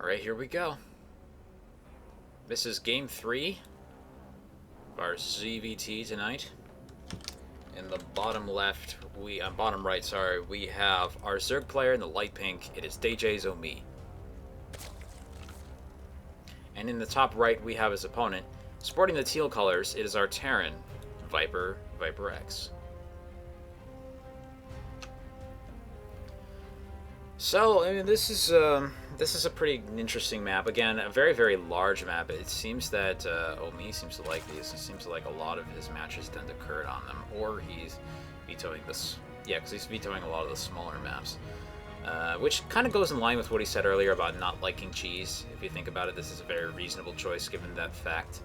Alright, here we go. This is game 3 of our ZVT tonight. In the bottom left, bottom right, sorry, we have our Zerg player in the light pink. It is DJ's Omee. And in the top right, we have his opponent. Sporting the teal colors, it is our Terran, VyperX. So, I mean, this is a pretty interesting map. Again, a very, very large map. It seems that Omee seems to like these. It seems like a lot of his matches tend to curt on them. Or he's vetoing this. Yeah, because he's vetoing a lot of the smaller maps. Which kind of goes in line with what he said earlier about not liking cheese. If you think about it, this is a very reasonable choice given that fact.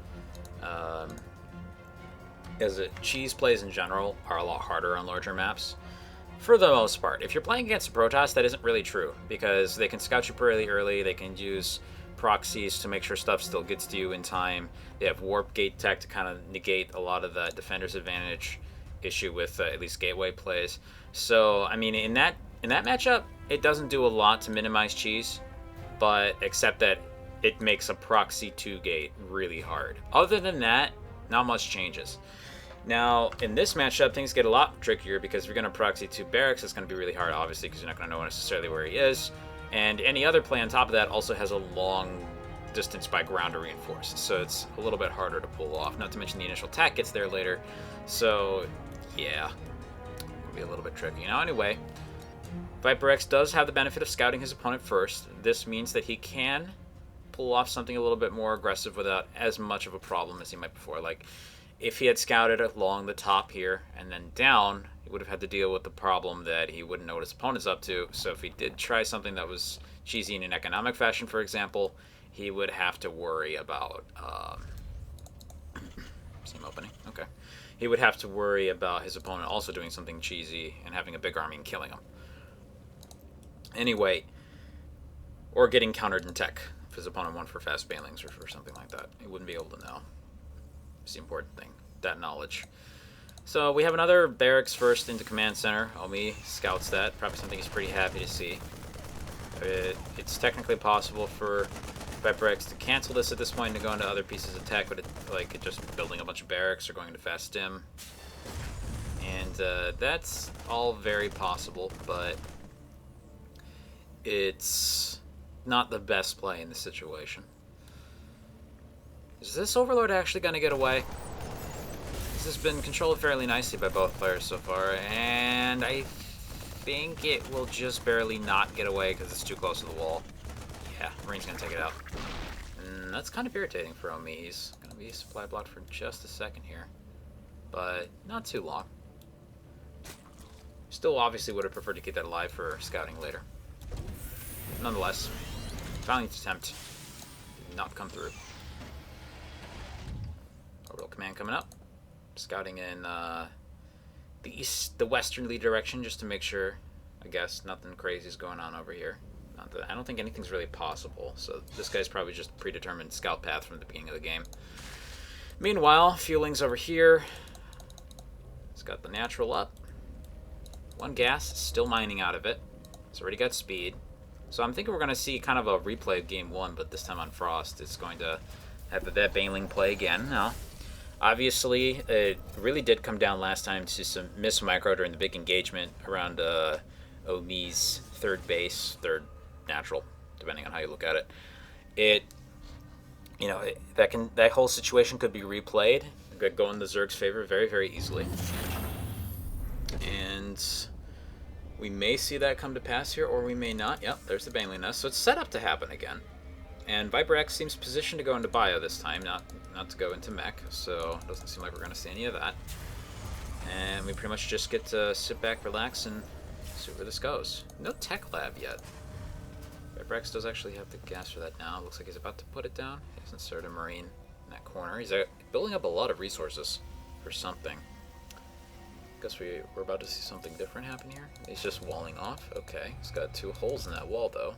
As cheese plays in general are a lot harder on larger maps. For the most part. If you're playing against a Protoss, that isn't really true, because they can scout you pretty early, they can use proxies to make sure stuff still gets to you in time, they have warp gate tech to kind of negate a lot of the defender's advantage issue with at least gateway plays. So, I mean, in that matchup, it doesn't do a lot to minimize cheese, but except that it makes a proxy 2 gate really hard. Other than that, not much changes. Now, in this matchup, things get a lot trickier because if you're going to proxy 2 barracks, it's going to be really hard, obviously, because you're not going to know necessarily where he is. And any other play on top of that also has a long distance by ground to reinforce, so it's a little bit harder to pull off. Not to mention the initial attack gets there later, so yeah, it'll be a little bit tricky. Now, anyway, VyperX does have the benefit of scouting his opponent first. This means that he can pull off something a little bit more aggressive without as much of a problem as he might before. Like, if he had scouted along the top here and then down, he would have had to deal with the problem that he wouldn't know what his opponent's up to. So if he did try something that was cheesy in an economic fashion, for example, he would have to worry about... Same opening, okay. He would have to worry about his opponent also doing something cheesy and having a big army and killing him. Anyway, or getting countered in tech if his opponent went for fast banelings or for something like that. He wouldn't be able to know. It's the important thing, that knowledge. So we have another barracks first into command center. Omee scouts that, probably something he's pretty happy to see. It's technically possible for VyperX to cancel this at this point and to go into other pieces of tech, but like just building a bunch of barracks or going into fast stim. And that's all very possible, but it's not the best play in the situation. Is this Overlord actually going to get away? This has been controlled fairly nicely by both players so far, and I think it will just barely not get away because it's too close to the wall. Yeah, Marine's going to take it out. And that's kind of irritating for Omee. He's going to be supply blocked for just a second here, but not too long. Still obviously would have preferred to keep that alive for scouting later. Nonetheless, valiant attempt did not come through. Orbital command coming up. Scouting in the westernly direction just to make sure, I guess, nothing crazy is going on over here. Not that, I don't think anything's really possible, so this guy's probably just a predetermined scout path from the beginning of the game. Meanwhile, fueling's over here. It's got the natural up. One gas, still mining out of it. It's already got speed. So I'm thinking we're going to see kind of a replay of game 1, but this time on Frost. It's going to have that Baneling play again. Now, obviously, it really did come down last time to some miss micro during the big engagement around Omee's third base, third natural, depending on how you look at it. That whole situation could be replayed, could go in the Zerg's favor very, very easily. And we may see that come to pass here, or we may not. Yep, there's the Baneling nest. So it's set up to happen again. And VyperX seems positioned to go into bio this time, not to go into mech, so it doesn't seem like we're going to see any of that. And we pretty much just get to sit back, relax, and see where this goes. No tech lab yet. VyperX does actually have the gas for that now. Looks like he's about to put it down. He hasn't started a Marine in that corner. He's building up a lot of resources for something. Guess we're about to see something different happen here. He's just walling off. Okay, he's got 2 holes in that wall, though.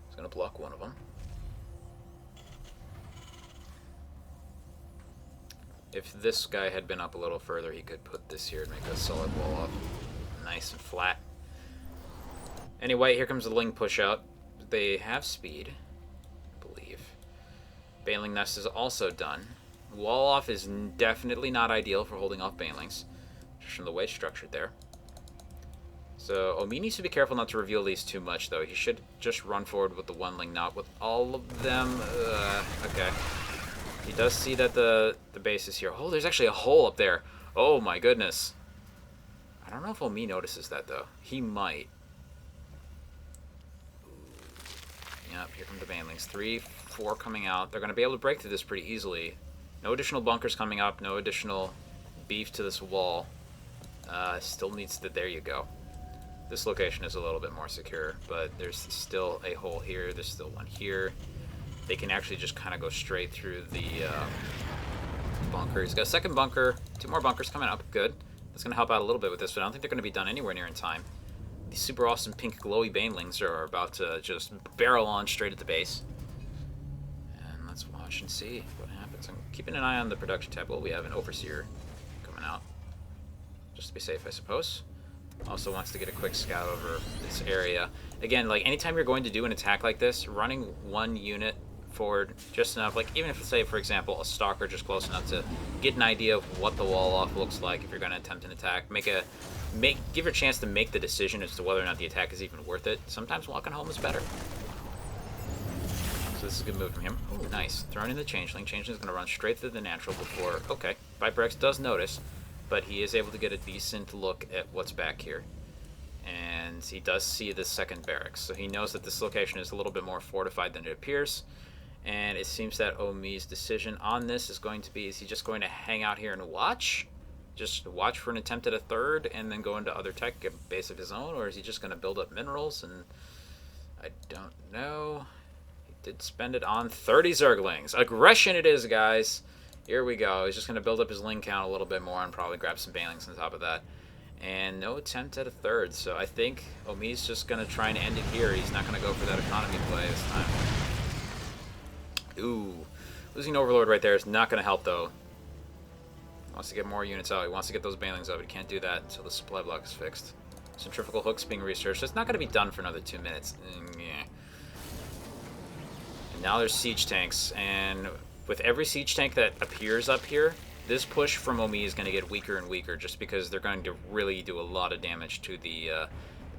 He's going to block one of them. If this guy had been up a little further, he could put this here and make a solid wall up. Nice and flat. Anyway, here comes the Ling push out. They have speed. Baneling Nest is also done. Wall off is definitely not ideal for holding off Banelings, just from the way it's structured there. So Omee needs to be careful not to reveal these too much, though. He should just run forward with the one ling, not with all of them. Okay. He does see that the base is here. Oh, there's actually a hole up there. Oh my goodness. I don't know if Omee notices that, though. He might. Yep, here come the Banelings. 3, 4 coming out. They're going to be able to break through this pretty easily. No additional bunkers coming up. No additional beef to this wall. Still needs to... There you go. This location is a little bit more secure, but there's still a hole here. There's still one here. They can actually just kind of go straight through the bunker. He's got a second bunker. 2 more bunkers coming up. Good. That's going to help out a little bit with this, but I don't think they're going to be done anywhere near in time. These super awesome pink glowy banelings are about to just barrel on straight at the base. And let's watch and see what happens. I'm keeping an eye on the production tab. Well, we have an overseer coming out. Just to be safe, I suppose. Also wants to get a quick scout over this area. Again, like anytime you're going to do an attack like this, running one unit forward just enough, like even if, say, for example, a stalker just close enough to get an idea of what the wall off looks like if you're going to attempt an attack, give her a chance to make the decision as to whether or not the attack is even worth it. Sometimes walking home is better. So this is a good move from him. Oh, nice. Throwing in the Changeling. Changeling's going to run straight through the natural before... Okay, VyperX does notice, but he is able to get a decent look at what's back here. And he does see the second barracks, so he knows that this location is a little bit more fortified than it appears. And it seems that Omee's decision on this is going to be, is he just going to hang out here and watch? Just watch for an attempt at a third and then go into other tech, get a base of his own? Or is he just going to build up minerals? And I don't know. He did spend it on 30 Zerglings. Aggression it is, guys. Here we go. He's just going to build up his ling count a little bit more and probably grab some banelings on top of that. And no attempt at a third. So I think Omee's just going to try and end it here. He's not going to go for that economy play this time. Ooh. Losing Overlord right there is not going to help, though. He wants to get more units out. He wants to get those banelings out. He can't do that until the supply block is fixed. Centrifugal hooks being researched. It's not going to be done for another 2 minutes. Yeah. And now there's siege tanks. And with every siege tank that appears up here, this push from Omee is going to get weaker and weaker just because they're going to really do a lot of damage to the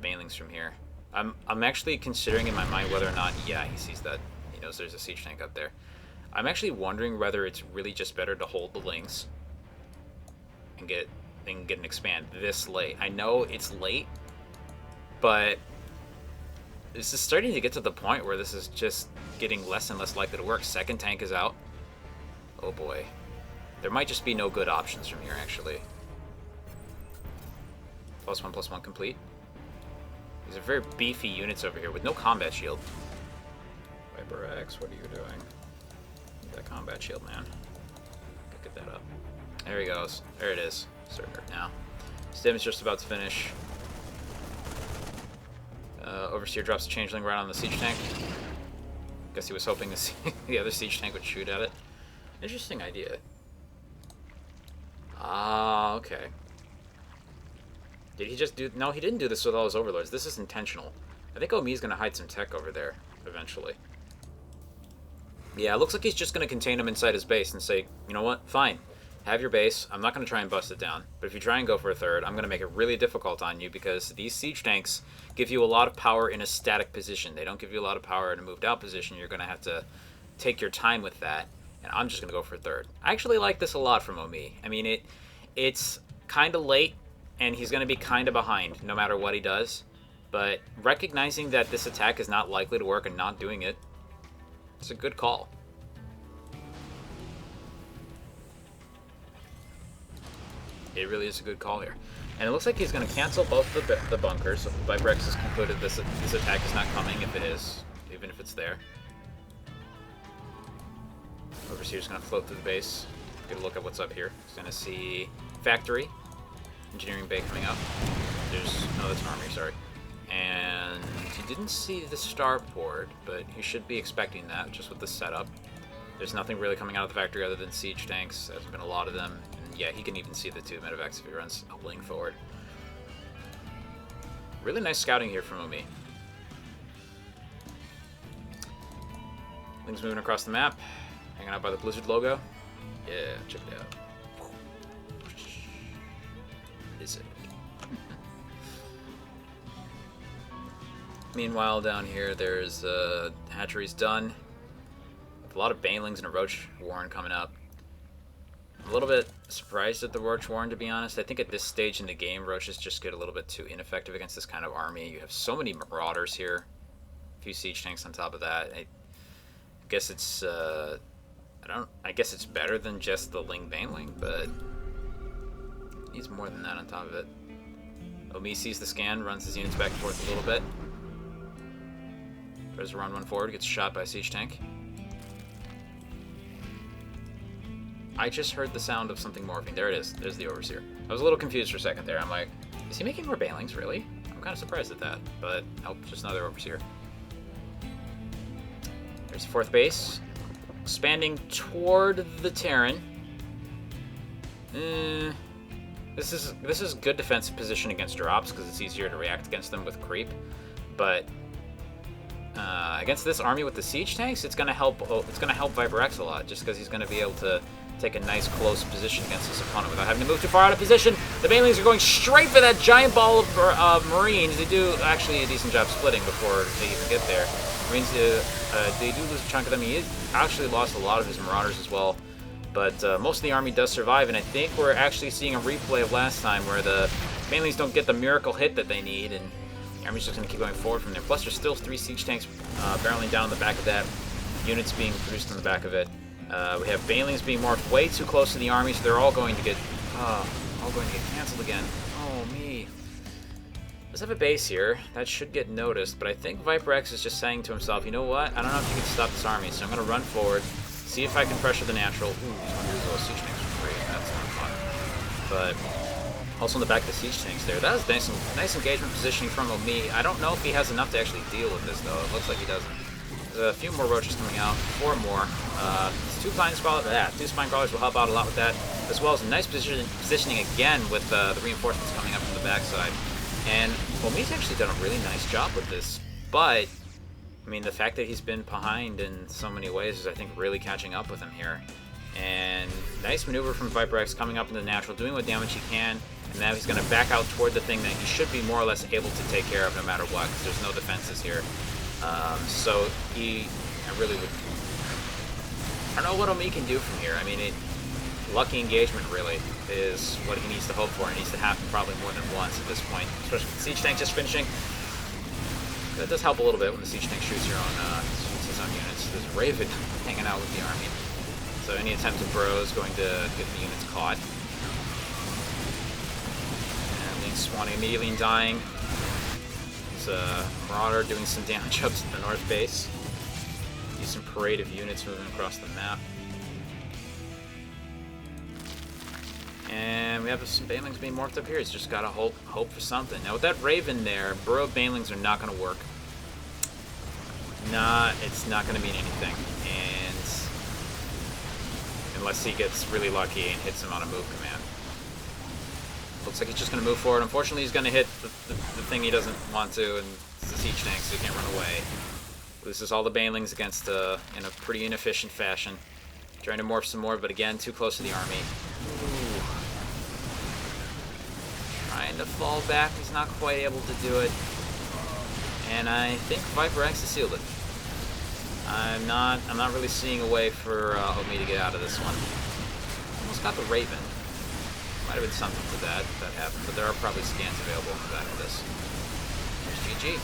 banelings from here. I'm actually considering in my mind whether or not... Yeah, he sees that. He knows there's a siege tank up there. I'm actually wondering whether it's really just better to hold the lings and get an expand this late. I know it's late, but this is starting to get to the point where this is just getting less and less likely to work. Second tank is out. Oh boy. There might just be no good options from here, actually. +1/+1 complete. These are very beefy units over here with no combat shield. VyperX, what are you doing? Need that combat shield, man. Get that up. There he goes. There it is. Circuit now. Stim is just about to finish. Overseer drops a changeling right on the siege tank. Guess he was hoping to see the other siege tank would shoot at it. Interesting idea. Ah, okay. Did he just do... No, he didn't do this with all his overlords. This is intentional. I think Omee's going to hide some tech over there eventually. Yeah, it looks like he's just going to contain him inside his base and say, you know what, fine. Have your base. I'm not going to try and bust it down. But if you try and go for a third, I'm going to make it really difficult on you because these siege tanks give you a lot of power in a static position. They don't give you a lot of power in a moved out position. You're going to have to take your time with that. And I'm just going to go for a third. I actually like this a lot from Omee. I mean, it's kind of late, and he's going to be kind of behind no matter what he does. But recognizing that this attack is not likely to work and not doing it, it's a good call. It really is a good call here. And it looks like he's going to cancel both the bunkers. So VyperX has concluded this attack is not coming if it is, even if it's there. Overseer's going to float through the base, get a look at what's up here. He's going to see factory, engineering bay coming up. No, that's an armory, sorry. And he didn't see the starport, but he should be expecting that just with the setup. There's nothing really coming out of the factory other than siege tanks. There's been a lot of them. And yeah, he can even see the 2 medevacs if he runs a ling forward. Really nice scouting here from Omee. Ling's moving across the map. Hanging out by the Blizzard logo. Yeah, check it out. Is it? Meanwhile, down here, there's hatcheries done. A lot of banelings and a roach warren coming up. I'm a little bit surprised at the roach warren, to be honest. I think at this stage in the game, roaches just get a little bit too ineffective against this kind of army. You have so many marauders here. A few siege tanks on top of that. I guess it's I guess it's better than just the Ling Baneling, but needs more than that on top of it. Omee sees the scan, runs his units back and forth a little bit. Tries to run one forward, gets shot by a siege tank. I just heard the sound of something morphing. There it is. There's the overseer. I was a little confused for a second there. I'm like, is he making more banelings, really? I'm kind of surprised at that, but nope, just another overseer. There's the fourth base. Expanding toward the Terran. This is good defensive position against drops because it's easier to react against them with creep, but against this army with the siege tanks, it's gonna help. It's gonna help VyperX a lot, just because he's gonna be able to take a nice close position against his opponent without having to move too far out of position. The banelings are going straight for that giant ball of Marines. They do actually a decent job splitting before they even get there. Marines they do lose a chunk of them. He actually lost a lot of his marauders as well. But most of the army does survive, and I think we're actually seeing a replay of last time where the banelings don't get the miracle hit that they need, and the army's just going to keep going forward from there. Plus, there's still 3 siege tanks barreling down on the back of that, units being produced on the back of it. We have banelings being marked way too close to the army, so they're all going to get canceled again. Oh, me. Let's have a base here. That should get noticed, but I think VyperX is just saying to himself, you know what? I don't know if you can stop this army, so I'm going to run forward. See if I can pressure the natural. Ooh, those siege tanks are great. That's not fun. But also in the back of the siege tanks there. That was nice engagement positioning from Omee. I don't know if he has enough to actually deal with this, though. It looks like he doesn't. There's a few more roaches coming out. 4 more. 2 spine crawlers. 2 spine crawlers will help out a lot with that, as well as a nice positioning again with the reinforcements coming up from the backside. And Omee's actually done a really nice job with this, but I mean, the fact that he's been behind in so many ways is, I think, really catching up with him here. And nice maneuver from VyperX coming up in the natural, doing what damage he can, and now he's going to back out toward the thing that he should be more or less able to take care of no matter what, because there's no defenses here. So I really would... I don't know what Omee can do from here. I mean, lucky engagement, really, is what he needs to hope for. It needs to happen probably more than once at this point, especially with the siege tank just finishing. That does help a little bit when the siege tank shoots his own units. There's Raven hanging out with the army, so any attempt to burrow is going to get the units caught. And Ling spawning immediately and dying. There's a Marauder doing some damage up to the north base. Decent parade of units moving across the map. And we have some banelings being morphed up here. It's just got to hope for something. Now with that Raven there, burrowed banelings are not going to work. It's not going to mean anything. And unless he gets really lucky and hits him on a move command. Looks like he's just going to move forward. Unfortunately, he's going to hit the thing he doesn't want to, and it's the siege tank, so he can't run away. Loses all the banelings against in a pretty inefficient fashion. Trying to morph some more, but again, too close to the army. Ooh. Trying to fall back, he's not quite able to do it. And I think VyperX has sealed it. I'm not really seeing a way for Omee to get out of this one. Almost got the Raven. Might have been something for that if that happened, but there are probably scans available on the back of this. There's GG.